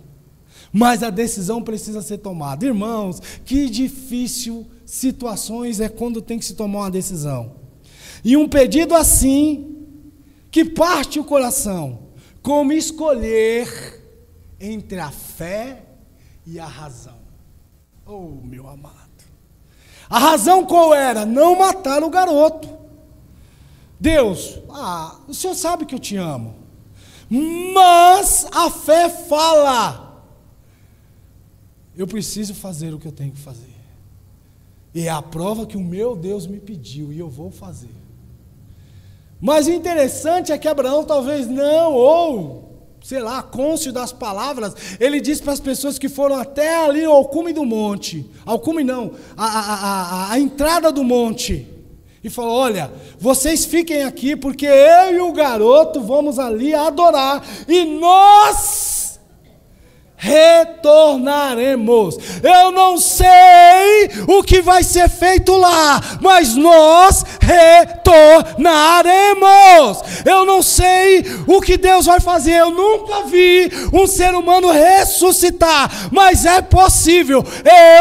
mas a decisão precisa ser tomada. Irmãos, que difícil situações é quando tem que se tomar uma decisão. E um pedido assim, que parte o coração, como escolher entre a fé e a razão. Oh, meu amado. A razão qual era? Não matar o garoto. Deus, o Senhor sabe que eu te amo. Mas a fé fala, eu preciso fazer o que eu tenho que fazer. E é a prova que o meu Deus me pediu e eu vou fazer. Mas o interessante é que Abraão talvez não, ou, sei lá, cônscio das palavras, ele disse para as pessoas que foram até ali ao cume do monte, ao cume não, a entrada do monte, e falou: olha, vocês fiquem aqui porque eu e o garoto vamos ali adorar, e nós retornaremos. Eu não sei o que vai ser feito lá, mas nós retornaremos. Eu não sei o que Deus vai fazer. Eu nunca vi um ser humano ressuscitar, mas é possível.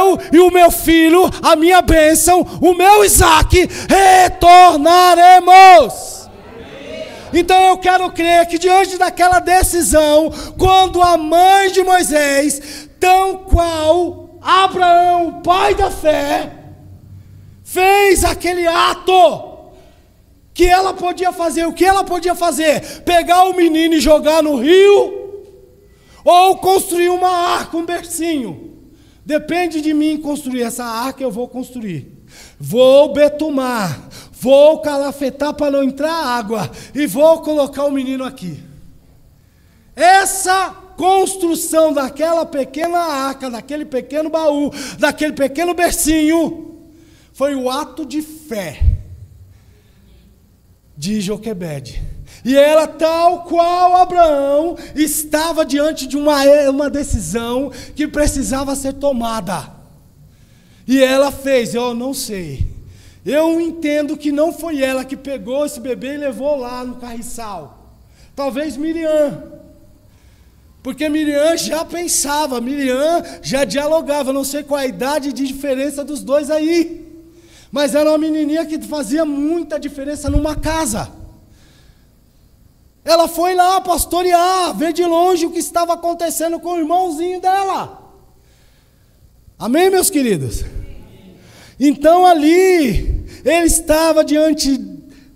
Eu e o meu filho, a minha bênção, o meu Isaac, retornaremos. Então eu quero crer que diante daquela decisão, quando a mãe de Moisés, tão qual Abraão, pai da fé, fez aquele ato que ela podia fazer, o que ela podia fazer? Pegar o menino e jogar no rio, ou construir uma arca, um bercinho. Depende de mim construir essa arca, eu vou construir. Vou betumar, vou calafetar para não entrar água, e vou colocar o menino aqui. Essa construção daquela pequena arca, daquele pequeno baú, daquele pequeno bercinho, foi o ato de fé de Joquebede. E ela, tal qual Abraão, estava diante de uma decisão que precisava ser tomada. E ela fez. Eu não sei, eu entendo que não foi ela que pegou esse bebê e levou lá no carriçal. Talvez Miriam, porque Miriam já pensava, Miriam já dialogava. Não sei qual a idade de diferença dos dois aí, mas era uma menininha que fazia muita diferença numa casa. Ela foi lá pastorear, ver de longe o que estava acontecendo com o irmãozinho dela. Amém, meus queridos? Então ali, ele estava diante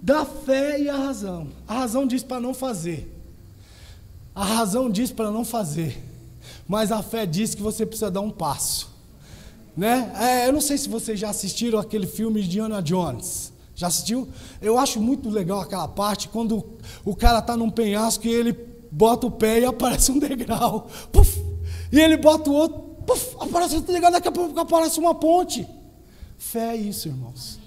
da fé e a razão. A razão diz para não fazer. A razão diz para não fazer. Mas a fé diz que você precisa dar um passo. Né? Eu não sei se vocês já assistiram aquele filme de Indiana Jones. Já assistiu? Eu acho muito legal aquela parte, quando o cara está num penhasco e ele bota o pé e aparece um degrau. Puf, e ele bota o outro, puf, aparece outro degrau, daqui a pouco aparece uma ponte. Fé é isso, irmãos.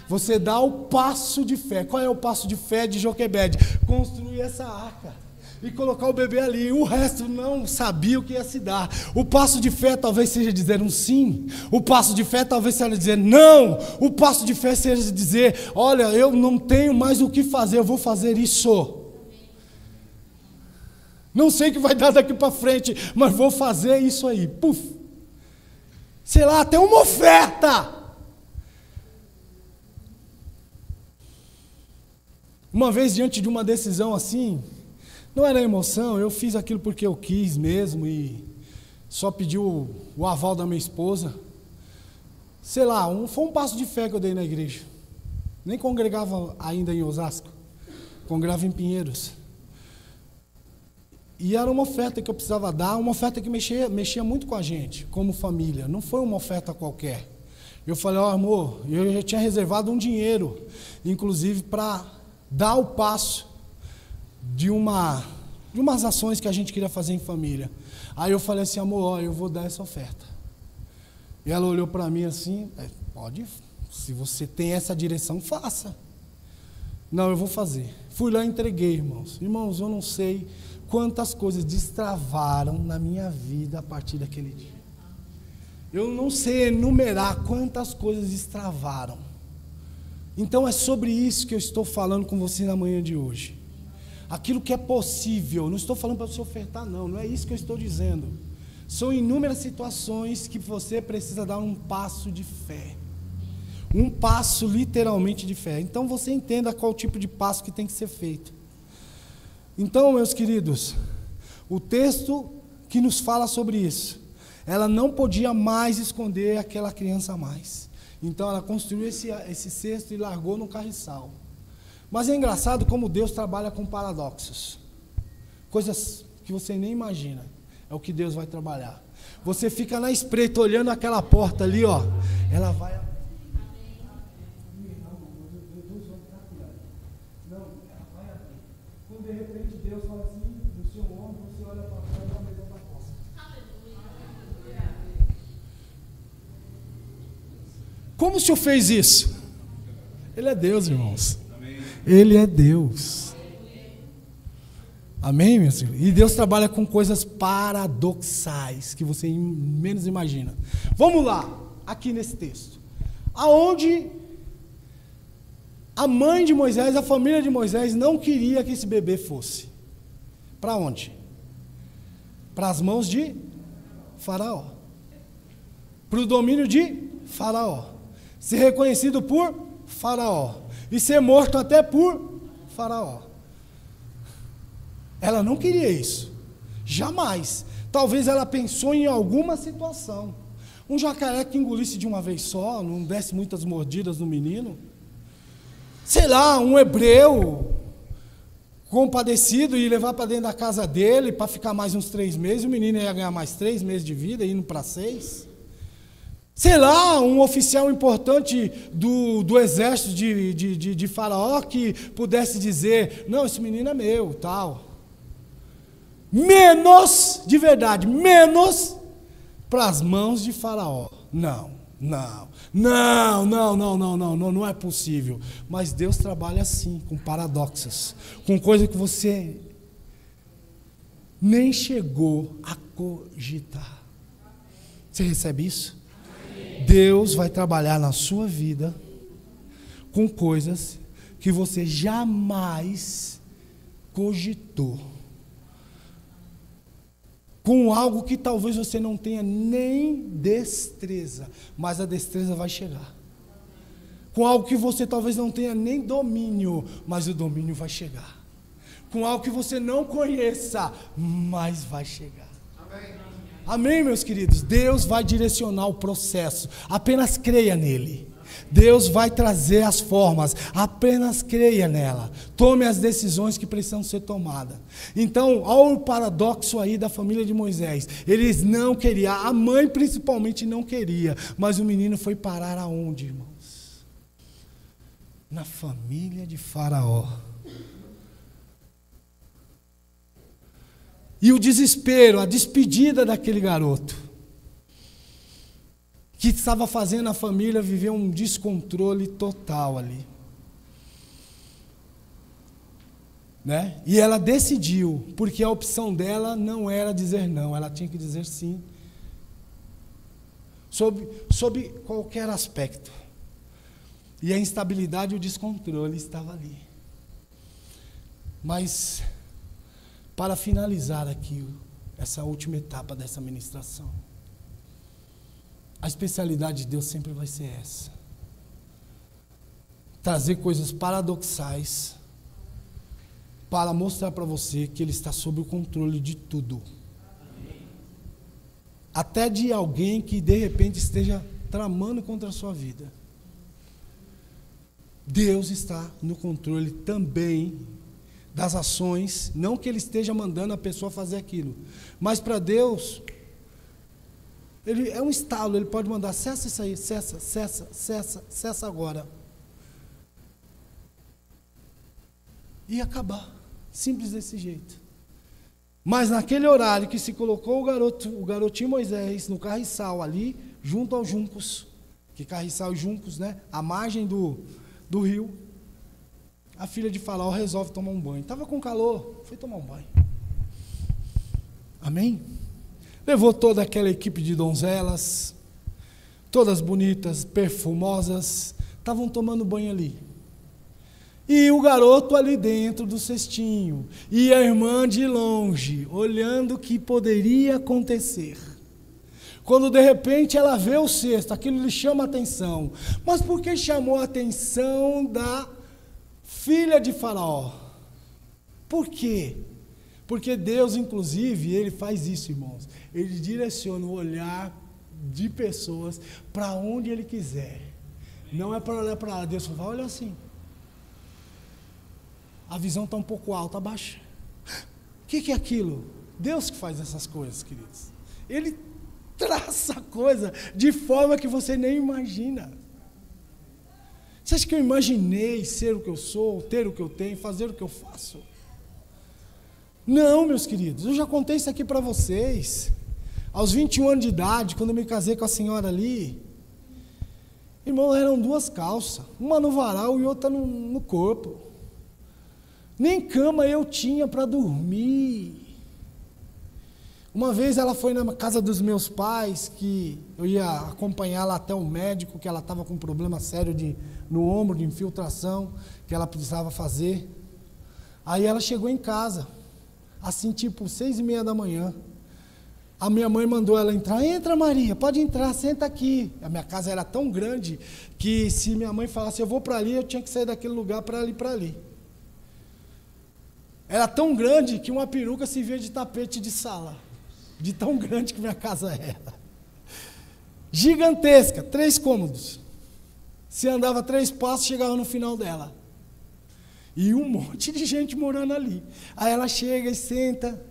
Você dá o passo de fé. Qual é o passo de fé de Joquebede? Construir essa arca e colocar o bebê ali. O resto não sabia o que ia se dar. O passo de fé talvez seja dizer um sim. O passo de fé talvez seja dizer não. O passo de fé seja dizer: olha, eu não tenho mais o que fazer, eu vou fazer isso. Não sei o que vai dar daqui para frente, mas vou fazer isso aí. Puf. Sei lá, até uma oferta. Uma vez, diante de uma decisão assim, não era emoção, eu fiz aquilo porque eu quis mesmo e só pedi o aval da minha esposa. Sei lá, foi um passo de fé que eu dei na igreja. Nem congregava ainda em Osasco, congregava em Pinheiros. E era uma oferta que eu precisava dar, uma oferta que mexia muito com a gente, como família. Não foi uma oferta qualquer. Eu falei: ó, amor, eu já tinha reservado um dinheiro, inclusive para dar o passo de umas ações que a gente queria fazer em família. Aí eu falei assim: amor, ó, eu vou dar essa oferta. E ela olhou para mim assim: pode, se você tem essa direção, faça. Não, eu vou fazer. Fui lá e entreguei, irmãos. Irmãos, eu não sei quantas coisas destravaram na minha vida a partir daquele dia. Eu não sei enumerar quantas coisas destravaram. Então é sobre isso que eu estou falando com você na manhã de hoje. Aquilo que é possível. Não estou falando para você ofertar, não é isso que eu estou dizendo. São inúmeras situações que você precisa dar um passo de fé. Um passo literalmente de fé. Então você entenda qual tipo de passo que tem que ser feito. Então, meus queridos, o texto que nos fala sobre isso, ela não podia mais esconder aquela criança mais. Então ela construiu esse cesto e largou no carriçal. Mas é engraçado como Deus trabalha com paradoxos. Coisas que você nem imagina. É o que Deus vai trabalhar. Você fica na espreita olhando aquela porta ali, ó. Ela vai abrir. Deus fala assim, no seu ombro, você olha para trás da mesa da costa. Como o Senhor fez isso? Ele é Deus, irmãos. Ele é Deus. Amém, meus filhos? E Deus trabalha com coisas paradoxais que você menos imagina. Vamos lá, aqui nesse texto. Aonde a mãe de Moisés, a família de Moisés não queria que esse bebê fosse. Para onde? Para as mãos de Faraó. Para o domínio de Faraó. Ser reconhecido por Faraó. E ser morto até por Faraó. Ela não queria isso. Jamais. Talvez ela pensou em alguma situação. Um jacaré que engolisse de uma vez só, não desse muitas mordidas no menino. Sei lá, um hebreu compadecido e levar para dentro da casa dele para ficar mais uns 3 meses. O menino ia ganhar mais 3 meses de vida, indo para 6. Sei lá, um oficial importante do exército de Faraó que pudesse dizer, não, esse menino é meu, tal. Menos, de verdade, menos para as mãos de Faraó. Não é possível. Mas Deus trabalha assim, com paradoxos, com coisas que você nem chegou a cogitar. Você recebe isso? Deus vai trabalhar na sua vida com coisas que você jamais cogitou. Com algo que talvez você não tenha nem destreza, mas a destreza vai chegar. Com algo que você talvez não tenha nem domínio, mas o domínio vai chegar. Com algo que você não conheça, mas vai chegar. Amém, meus queridos? Deus vai direcionar o processo. Apenas creia nele. Deus vai trazer as formas. Apenas creia nela. Tome as decisões que precisam ser tomadas. Então, olha o paradoxo aí da família de Moisés. Eles não queriam, a mãe principalmente não queria. Mas o menino foi parar aonde, irmãos? Na família de Faraó. E o desespero, a despedida daquele garoto, que estava fazendo a família viver um descontrole total ali. Né? E ela decidiu, porque a opção dela não era dizer não, ela tinha que dizer sim, sob qualquer aspecto. E a instabilidade e o descontrole estavam ali. Mas, para finalizar aqui, essa última etapa dessa ministração, a especialidade de Deus sempre vai ser essa. Trazer coisas paradoxais para mostrar para você que Ele está sob o controle de tudo. Até de alguém que de repente esteja tramando contra a sua vida. Deus está no controle também das ações, não que Ele esteja mandando a pessoa fazer aquilo, mas para Deus, Ele é um estalo, Ele pode mandar, cessa isso aí, cessa agora. E acabar, simples desse jeito. Mas naquele horário que se colocou o garotinho Moisés no carriçal ali, junto aos juncos, que carriçal e juncos, né, à margem do rio, a filha de Faraó resolve tomar um banho. Estava com calor, foi tomar um banho. Amém? Levou toda aquela equipe de donzelas, todas bonitas, perfumosas, estavam tomando banho ali. E o garoto ali dentro do cestinho, e a irmã de longe, olhando o que poderia acontecer. Quando de repente ela vê o cesto, aquilo lhe chama a atenção. Mas por que chamou a atenção da filha de Faraó? Por quê? Porque Deus, inclusive, Ele faz isso, irmãos. Ele direciona o olhar de pessoas para onde Ele quiser. Não é para olhar para lá. Deus fala, olha assim. A visão está um pouco alta, abaixa. O que é aquilo? Deus que faz essas coisas, queridos. Ele traça a coisa de forma que você nem imagina. Você acha que eu imaginei ser o que eu sou, ter o que eu tenho, fazer o que eu faço? Não, meus queridos, eu já contei isso aqui para vocês. Aos 21 anos de idade, quando eu me casei com a senhora ali, irmão, eram 2 calças, uma no varal e outra no corpo. Nem cama eu tinha para dormir. Uma vez ela foi na casa dos meus pais, que eu ia acompanhá-la até o médico, que ela estava com um problema sério no ombro, de infiltração, que ela precisava fazer. Aí ela chegou em casa, assim tipo 6:30 da manhã. A minha mãe mandou ela entrar. Entra, Maria, pode entrar, senta aqui. A minha casa era tão grande que se minha mãe falasse eu vou para ali, eu tinha que sair daquele lugar para ali. Era tão grande que uma peruca se via de tapete de sala. De tão grande que minha casa era. Gigantesca, 3 cômodos. Se andava 3 passos, chegava no final dela. E um monte de gente morando ali. Aí ela chega e senta.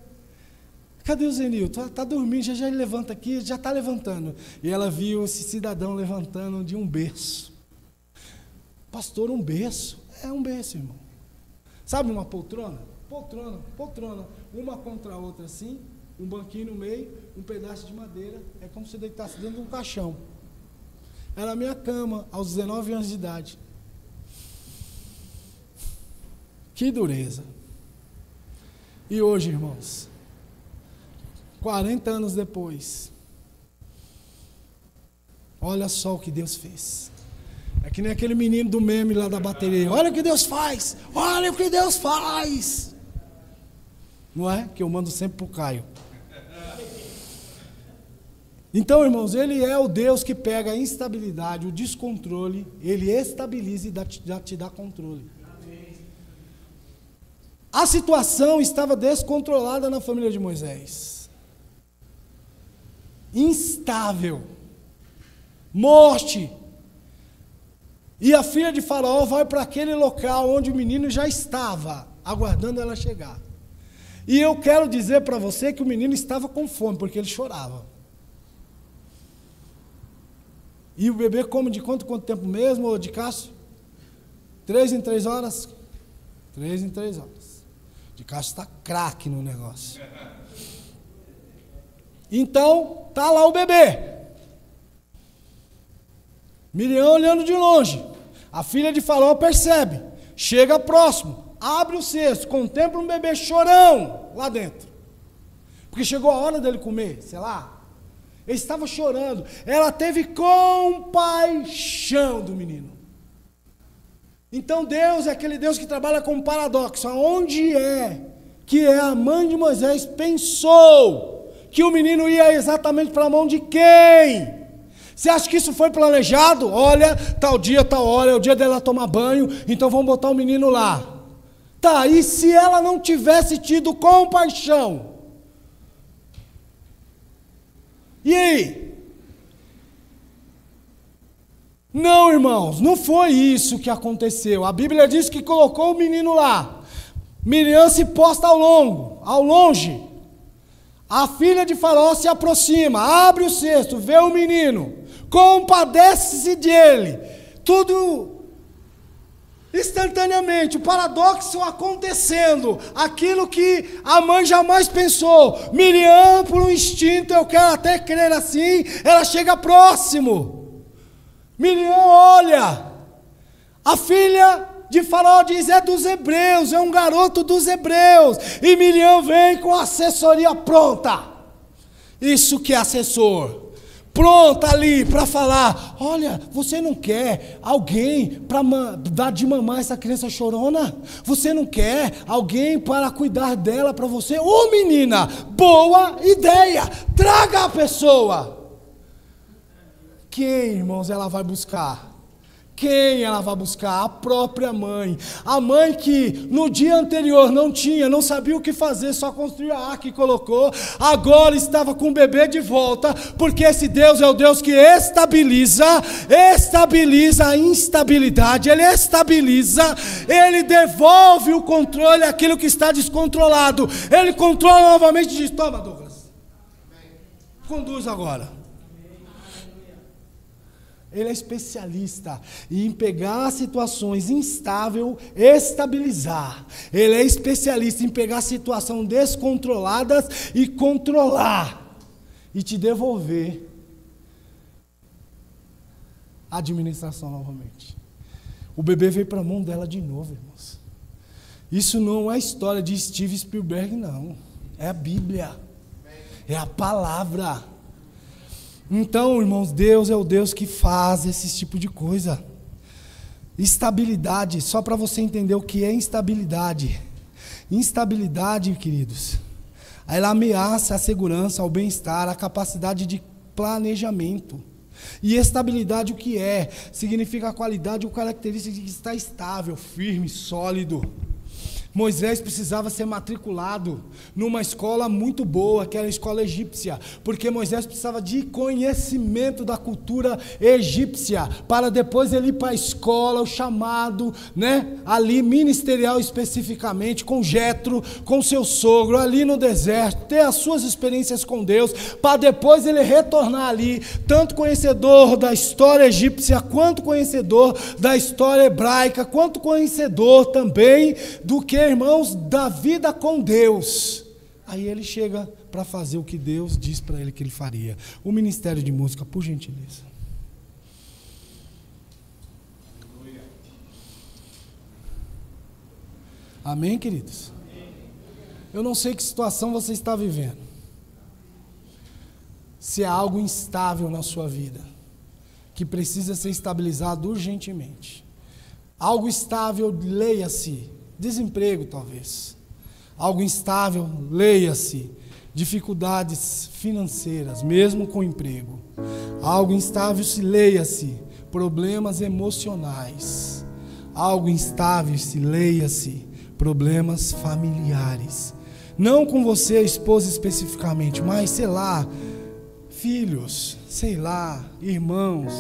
Cadê o Zenil? Tá dormindo, já ele levanta aqui, já está levantando. E ela viu esse cidadão levantando de um berço. Pastor, um berço? É um berço, irmão. Sabe uma poltrona? Poltrona. Uma contra a outra assim, um banquinho no meio, um pedaço de madeira. É como se deitasse dentro de um caixão. Era a minha cama, aos 19 anos de idade. Que dureza. E hoje, irmãos, 40 anos depois, olha só o que Deus fez. É que nem aquele menino do meme lá da bateria. Olha o que Deus faz! Olha o que Deus faz! Não é? Que eu mando sempre para o Caio. Então, irmãos, Ele é o Deus que pega a instabilidade, o descontrole, Ele estabiliza e já te dá controle. A situação estava descontrolada na família de Moisés. Instável. Morte. E a filha de Faraó vai para aquele local onde o menino já estava, aguardando ela chegar. E eu quero dizer para você que o menino estava com fome, porque ele chorava. E o bebê come de quanto tempo mesmo, ô de Cássio? 3 em 3 horas? 3 em 3 horas. De Cássio está craque no negócio. Então, está lá o bebê. Miriam olhando de longe. A filha de Faraó percebe. Chega próximo. Abre o cesto. Contempla um bebê chorão lá dentro. Porque chegou a hora dele comer, sei lá. Ele estava chorando. Ela teve compaixão do menino. Então Deus é aquele Deus que trabalha com paradoxo. Aonde é que a mãe de Moisés pensou que o menino ia exatamente para a mão de quem? Você acha que isso foi planejado? Olha, tal dia, tal hora, é o dia dela tomar banho, então vamos botar o menino lá. Tá, e se ela não tivesse tido compaixão? E aí? Não, irmãos, não foi isso que aconteceu. A Bíblia diz que colocou o menino lá. Miriam se posta ao longe. A filha de Faraó se aproxima, abre o cesto, vê o menino, compadece-se dele. Tudo instantaneamente, o paradoxo acontecendo, aquilo que a mãe jamais pensou. Miriam, por um instinto, eu quero até crer assim, ela chega próximo. Miriam olha, a filha de Faraó diz, é dos hebreus, é um garoto dos hebreus, e Miriam vem com a assessoria pronta. Isso que é assessor, pronta ali para falar, olha, você não quer alguém para dar de mamar essa criança chorona? Você não quer alguém para cuidar dela para você? Ô menina, boa ideia, traga a pessoa. Quem, irmãos, ela vai buscar? Quem ela vai buscar? A própria mãe. A mãe que no dia anterior não sabia o que fazer, só construiu a arca e colocou. Agora estava com o bebê de volta, porque esse Deus é o Deus que estabiliza a instabilidade, Ele estabiliza, Ele devolve o controle àquilo que está descontrolado. Ele controla novamente e diz, toma, Douglas. Conduz agora. Ele é especialista em pegar situações instáveis, estabilizar. Ele é especialista em pegar situações descontroladas e controlar. E te devolver a administração novamente. O bebê veio para a mão dela de novo, irmãos. Isso não é a história de Steve Spielberg, não. É a Bíblia. É a palavra. Então, irmãos, Deus é o Deus que faz esse tipo de coisa. Estabilidade, só para você entender o que é instabilidade. Instabilidade, queridos, ela ameaça a segurança, o bem-estar, a capacidade de planejamento. E estabilidade o que é? Significa a qualidade ou característica de estar estável, firme, sólido. Moisés precisava ser matriculado numa escola muito boa, que era a escola egípcia, porque Moisés precisava de conhecimento da cultura egípcia, para depois ele ir para a escola, o chamado, ali ministerial especificamente, com Jetro, com seu sogro, ali no deserto, ter as suas experiências com Deus, para depois ele retornar ali, tanto conhecedor da história egípcia, quanto conhecedor da história hebraica, quanto conhecedor também do que, irmãos, da vida com Deus. Aí ele chega para fazer o que Deus diz para ele que ele faria. O Ministério de Música, por gentileza. Amém, queridos? Eu não sei que situação você está vivendo. Se há algo instável na sua vida, que precisa ser estabilizado urgentemente. Algo estável, leia-se. Desemprego, talvez. Algo instável, leia-se. Dificuldades financeiras, mesmo com emprego. Algo instável, se leia-se. Problemas emocionais. Algo instável, se leia-se. Problemas familiares. Não com você, esposa, especificamente, mas, sei lá, filhos, sei lá, irmãos,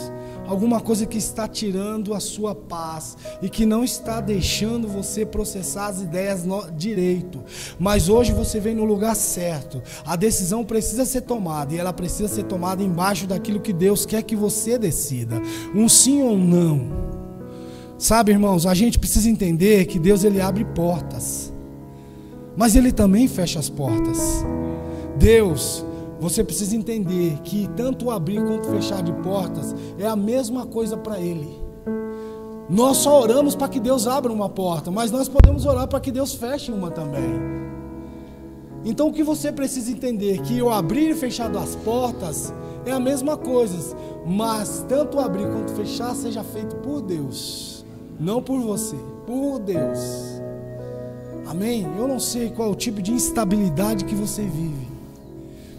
alguma coisa que está tirando a sua paz e que não está deixando você processar as ideias direito. Mas hoje você vem no lugar certo. A decisão precisa ser tomada e ela precisa ser tomada embaixo daquilo que Deus quer que você decida. Um sim ou um não. Sabe, irmãos, a gente precisa entender que Deus, ele abre portas, mas ele também fecha as portas. Deus, você precisa entender que tanto abrir quanto fechar de portas é a mesma coisa para Ele. Nós só oramos para que Deus abra uma porta, mas nós podemos orar para que Deus feche uma também. Então o que você precisa entender? Que o abrir e fechar das portas é a mesma coisa, mas tanto abrir quanto fechar seja feito por Deus, não por você, por Deus. Amém? Eu não sei qual é o tipo de instabilidade que você vive,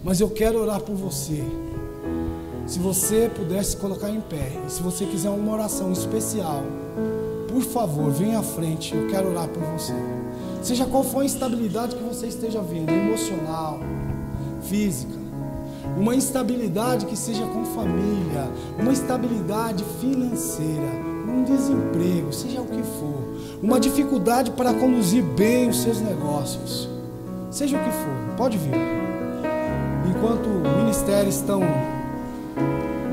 mas eu quero orar por você. Se você pudesse colocar em pé, e se você quiser uma oração especial, por favor, venha à frente, eu quero orar por você. Seja qual for a instabilidade que você esteja vendo, emocional, física, uma instabilidade que seja com família, uma instabilidade financeira, um desemprego, seja o que for, uma dificuldade para conduzir bem os seus negócios, seja o que for, pode vir. Enquanto o ministério estão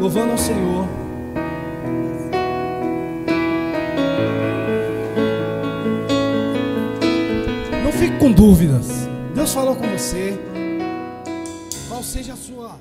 louvando ao Senhor, não fique com dúvidas. Deus falou com você. Qual seja a sua